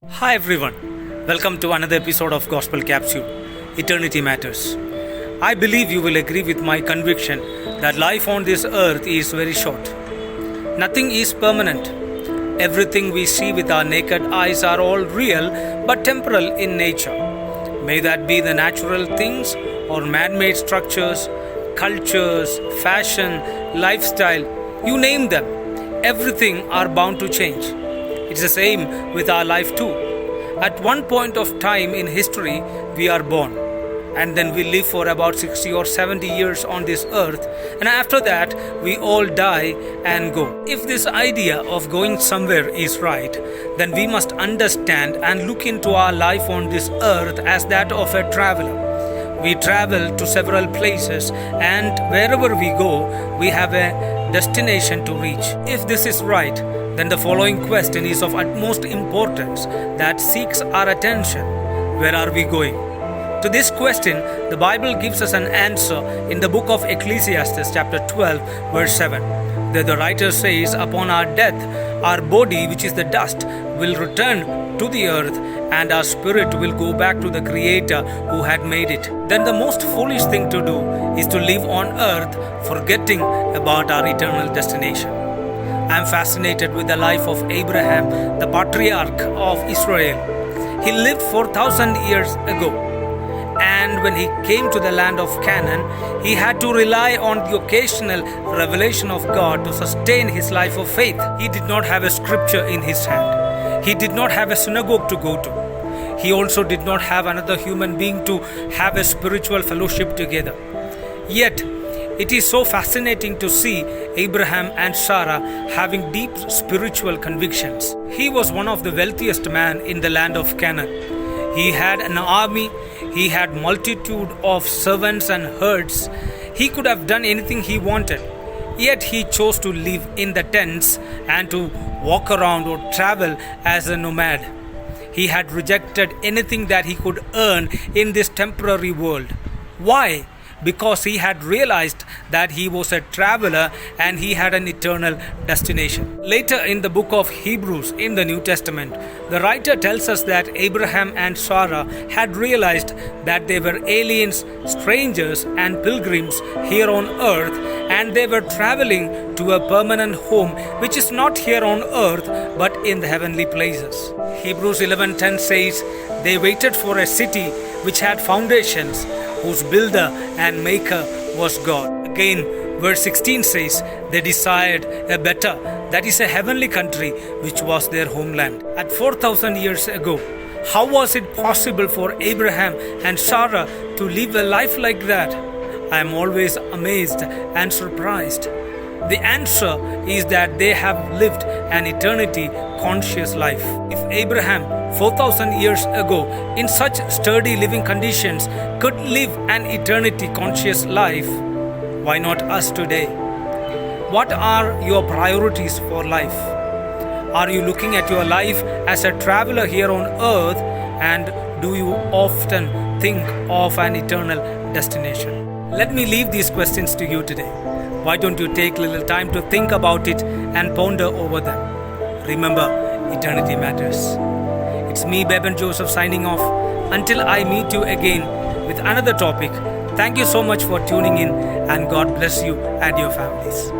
Hi everyone, welcome to another episode of Gospel Capsule Eternity Matters. I believe you will agree with my conviction that life on this earth is very short. Nothing is permanent. Everything we see with our naked eyes are all real but temporal in nature. May that be the natural things or man made structures, cultures, fashion, lifestyle, you name them. Everything are bound to change. It's the same with our life too. At one point of time in history, we are born, and then we live for about 60 or 70 years on this earth, and after that, we all die and go. If this idea of going somewhere is right, then we must understand and look into our life on this earth as that of a traveler. We travel to several places, and wherever we go, we have a destination to reach. If this is right, then the following question is of utmost importance that seeks our attention. Where are we going? To this question, the Bible gives us an answer in the book of Ecclesiastes chapter 12 verse 7. There the writer says, upon our death, our body, which is the dust, will return to the earth, and our spirit will go back to the Creator who had made it. Then the most foolish thing to do is to live on earth forgetting about our eternal destination. I am fascinated with the life of Abraham, the patriarch of Israel. He lived 4,000 years ago, and when he came to the land of Canaan, he had to rely on the occasional revelation of God to sustain his life of faith. He did not have a scripture in his hand. He did not have a synagogue to go to. He also did not have another human being to have a spiritual fellowship together. Yet, it is so fascinating to see Abraham and Sarah having deep spiritual convictions. He was one of the wealthiest men in the land of Canaan. He had an army, he had multitude of servants and herds. He could have done anything he wanted. Yet he chose to live in the tents and to walk around or travel as a nomad. He had rejected anything that he could earn in this temporary world. Why? Because he had realized that he was a traveler and he had an eternal destination. Later in the book of Hebrews in the New Testament, the writer tells us that Abraham and Sarah had realized that they were aliens, strangers and pilgrims here on earth, and they were traveling to a permanent home which is not here on earth but in the heavenly places. Hebrews 11:10 says, they waited for a city which had foundations, whose builder and maker was God. Again, verse 16 says, they desired a better, that is a heavenly country, which was their homeland. At 4,000 years ago, how was it possible for Abraham and Sarah to live a life like that? I am always amazed and surprised. The answer is that they have lived an eternity conscious life. If Abraham 4,000 years ago in such sturdy living conditions could live an eternity conscious life, why not us today? What are your priorities for life? Are you looking at your life as a traveler here on earth, and do you often think of an eternal destination? Let me leave these questions to you today. Why don't you take a little time to think about it and ponder over them? Remember, eternity matters. It's me, Beben Joseph, signing off. Until I meet you again with another topic, thank you so much for tuning in, and God bless you and your families.